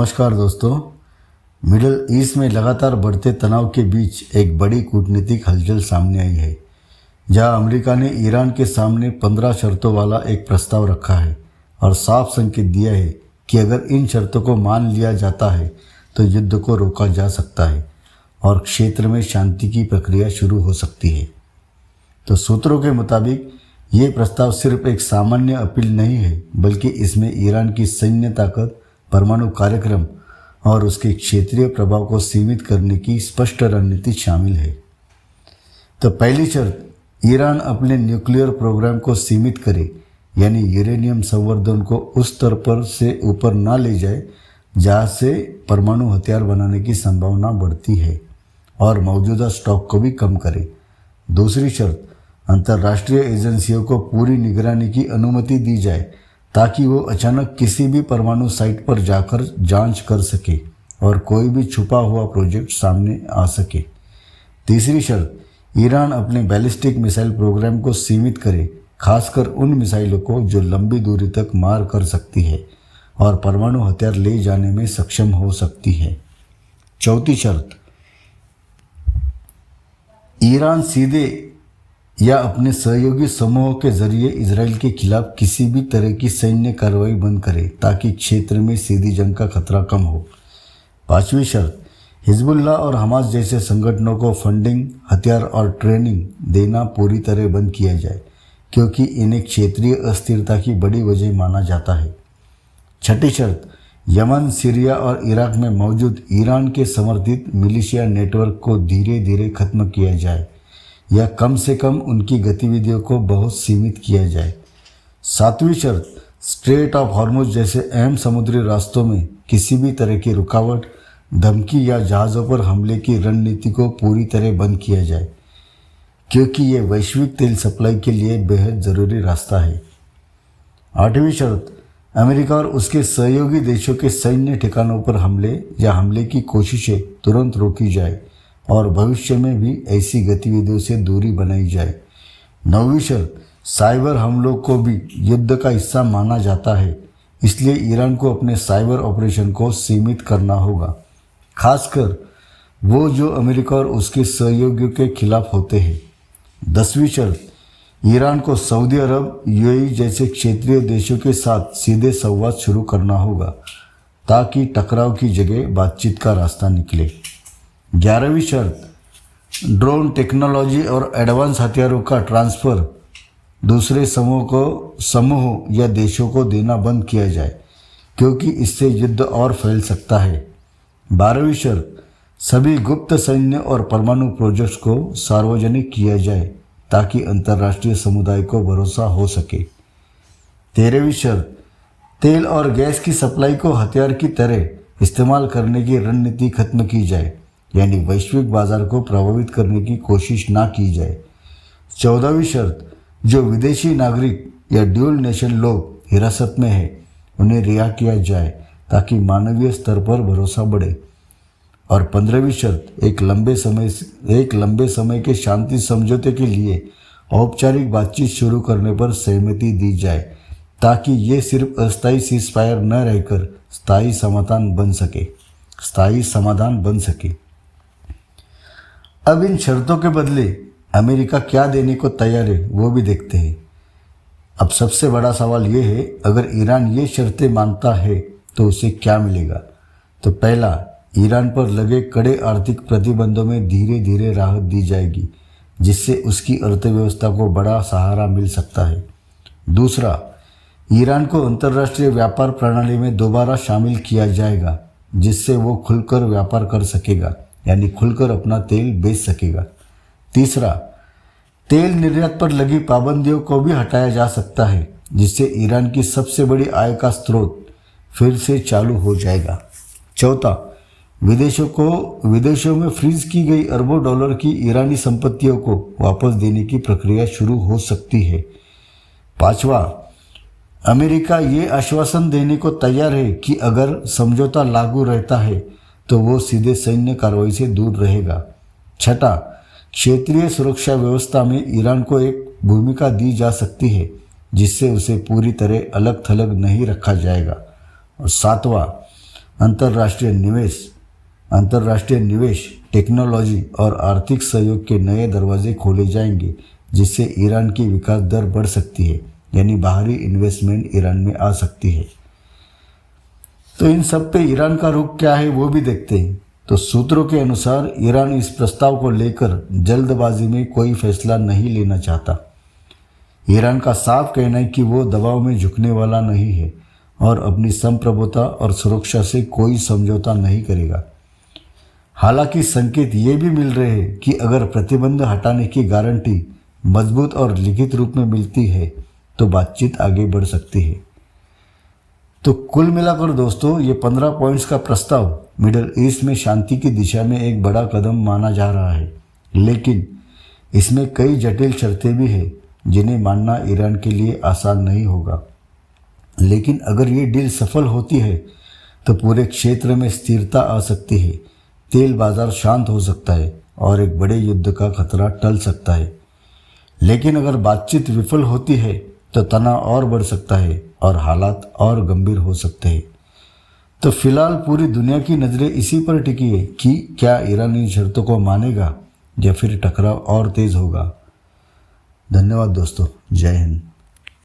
नमस्कार दोस्तों। Middle east में लगातार बढ़ते तनाव के बीच एक बड़ी कूटनीतिक हलचल सामने आई है, जहां अमेरिका ने ईरान के सामने 15 शर्तों वाला एक प्रस्ताव रखा है और साफ संकेत दिया है कि अगर इन शर्तों को मान लिया जाता है तो युद्ध को रोका जा सकता है और क्षेत्र में शांति की प्रक्रिया शुरू हो सकती है। तो सूत्रों के मुताबिक ये प्रस्ताव सिर्फ एक सामान्य अपील नहीं है, बल्कि इसमें ईरान की सैन्य ताकत, परमाणु कार्यक्रम और उसके क्षेत्रीय प्रभाव को सीमित करने की स्पष्ट रणनीति शामिल है। तो पहली शर्त, ईरान अपने न्यूक्लियर प्रोग्राम को सीमित करे, यानी यूरेनियम संवर्धन को उस स्तर पर से ऊपर ना ले जाए जहाँ से परमाणु हथियार बनाने की संभावना बढ़ती है, और मौजूदा स्टॉक को भी कम करे। दूसरी शर्त, अंतर्राष्ट्रीय एजेंसियों को पूरी निगरानी की अनुमति दी जाए ताकि वो अचानक किसी भी परमाणु साइट पर जाकर जांच कर सके और कोई भी छुपा हुआ प्रोजेक्ट सामने आ सके। तीसरी शर्त, ईरान अपने बैलिस्टिक मिसाइल प्रोग्राम को सीमित करे, खासकर उन मिसाइलों को जो लंबी दूरी तक मार कर सकती है और परमाणु हथियार ले जाने में सक्षम हो सकती है। चौथी शर्त, ईरान सीधे या अपने सहयोगी समूहों के जरिए इजराइल के खिलाफ किसी भी तरह की सैन्य कार्रवाई बंद करे ताकि क्षेत्र में सीधी जंग का खतरा कम हो। पांचवी शर्त, हिजबुल्लाह और हमास जैसे संगठनों को फंडिंग, हथियार और ट्रेनिंग देना पूरी तरह बंद किया जाए, क्योंकि इन्हें क्षेत्रीय अस्थिरता की बड़ी वजह माना जाता है। छठी शर्त, यमन, सीरिया और इराक में मौजूद ईरान के समर्थित मिलिशिया नेटवर्क को धीरे धीरे खत्म किया जाए या कम से कम उनकी गतिविधियों को बहुत सीमित किया जाए। सातवीं शर्त, स्ट्रेट ऑफ हॉर्मुज जैसे अहम समुद्री रास्तों में किसी भी तरह की रुकावट, धमकी या जहाज़ों पर हमले की रणनीति को पूरी तरह बंद किया जाए, क्योंकि ये वैश्विक तेल सप्लाई के लिए बेहद ज़रूरी रास्ता है। आठवीं शर्त, अमेरिका और उसके सहयोगी देशों के सैन्य ठिकानों पर हमले या हमले की कोशिशें तुरंत रोकी जाए और भविष्य में भी ऐसी गतिविधियों से दूरी बनाई जाए। नौवीं शर्त, साइबर हमलों को भी युद्ध का हिस्सा माना जाता है, इसलिए ईरान को अपने साइबर ऑपरेशन को सीमित करना होगा, खासकर वो जो अमेरिका और उसके सहयोगियों के खिलाफ होते हैं। 10वीं शर्त, ईरान को सऊदी अरब, यूएई जैसे क्षेत्रीय देशों के साथ सीधे संवाद शुरू करना होगा ताकि टकराव की जगह बातचीत का रास्ता निकले। 11वीं शर्त, ड्रोन टेक्नोलॉजी और एडवांस हथियारों का ट्रांसफ़र दूसरे समूहों या देशों को देना बंद किया जाए, क्योंकि इससे युद्ध और फैल सकता है। 12वीं शर्त, सभी गुप्त सैन्य और परमाणु प्रोजेक्ट्स को सार्वजनिक किया जाए ताकि अंतर्राष्ट्रीय समुदाय को भरोसा हो सके। 13वीं शर्त, तेल और गैस की सप्लाई को हथियार की तरह इस्तेमाल करने की रणनीति खत्म की जाए, यानी वैश्विक बाजार को प्रभावित करने की कोशिश ना की जाए। 14वीं शर्त, जो विदेशी नागरिक या ड्यूल नेशन लोग हिरासत में हैं उन्हें रिहा किया जाए ताकि मानवीय स्तर पर भरोसा बढ़े। और 15वीं शर्त, एक लंबे समय के शांति समझौते के लिए औपचारिक बातचीत शुरू करने पर सहमति दी जाए ताकि ये सिर्फ अस्थायी सीज़फायर न रहकर स्थायी समाधान बन सके। अब इन शर्तों के बदले अमेरिका क्या देने को तैयार है वो भी देखते हैं। अब सबसे बड़ा सवाल ये है, अगर ईरान ये शर्तें मानता है तो उसे क्या मिलेगा। तो पहला, ईरान पर लगे कड़े आर्थिक प्रतिबंधों में धीरे धीरे राहत दी जाएगी, जिससे उसकी अर्थव्यवस्था को बड़ा सहारा मिल सकता है। दूसरा, ईरान को अंतर्राष्ट्रीय व्यापार प्रणाली में दोबारा शामिल किया जाएगा, जिससे वो खुलकर व्यापार कर सकेगा, यानी खुलकर अपना तेल बेच सकेगा। तीसरा, तेल निर्यात पर लगी पाबंदियों को भी हटाया जा सकता है, जिससे ईरान की सबसे बड़ी आय का स्रोत फिर से चालू हो जाएगा। चौथा, विदेशों में फ्रीज की गई अरबों डॉलर की ईरानी संपत्तियों को वापस देने की प्रक्रिया शुरू हो सकती है। पांचवा, अमेरिका ये आश्वासन देने को तैयार है कि अगर समझौता लागू रहता है तो वो सीधे सैन्य कार्रवाई से दूर रहेगा। छठा, क्षेत्रीय सुरक्षा व्यवस्था में ईरान को एक भूमिका दी जा सकती है, जिससे उसे पूरी तरह अलग थलग नहीं रखा जाएगा। और सातवां, अंतर्राष्ट्रीय निवेश, टेक्नोलॉजी और आर्थिक सहयोग के नए दरवाजे खोले जाएंगे, जिससे ईरान की विकास दर बढ़ सकती है, यानी बाहरी इन्वेस्टमेंट ईरान में आ सकती है। तो इन सब पे ईरान का रुख क्या है वो भी देखते हैं। तो सूत्रों के अनुसार ईरान इस प्रस्ताव को लेकर जल्दबाजी में कोई फैसला नहीं लेना चाहता। ईरान का साफ कहना है कि वो दबाव में झुकने वाला नहीं है और अपनी संप्रभुता और सुरक्षा से कोई समझौता नहीं करेगा। हालांकि संकेत ये भी मिल रहे हैं कि अगर प्रतिबंध हटाने की गारंटी मजबूत और लिखित रूप में मिलती है तो बातचीत आगे बढ़ सकती है। तो कुल मिलाकर दोस्तों, ये 15 पॉइंट्स का प्रस्ताव मिडल ईस्ट में शांति की दिशा में एक बड़ा कदम माना जा रहा है, लेकिन इसमें कई जटिल शर्तें भी हैं जिन्हें मानना ईरान के लिए आसान नहीं होगा। लेकिन अगर ये डील सफल होती है तो पूरे क्षेत्र में स्थिरता आ सकती है, तेल बाजार शांत हो सकता है और एक बड़े युद्ध का खतरा टल सकता है। लेकिन अगर बातचीत विफल होती है तो तनाव और बढ़ सकता है और हालात और गंभीर हो सकते हैं। तो फिलहाल पूरी दुनिया की नज़रें इसी पर टिकी है कि क्या ईरान इन शर्तों को मानेगा या फिर टकराव और तेज़ होगा। धन्यवाद दोस्तों, जय हिंद।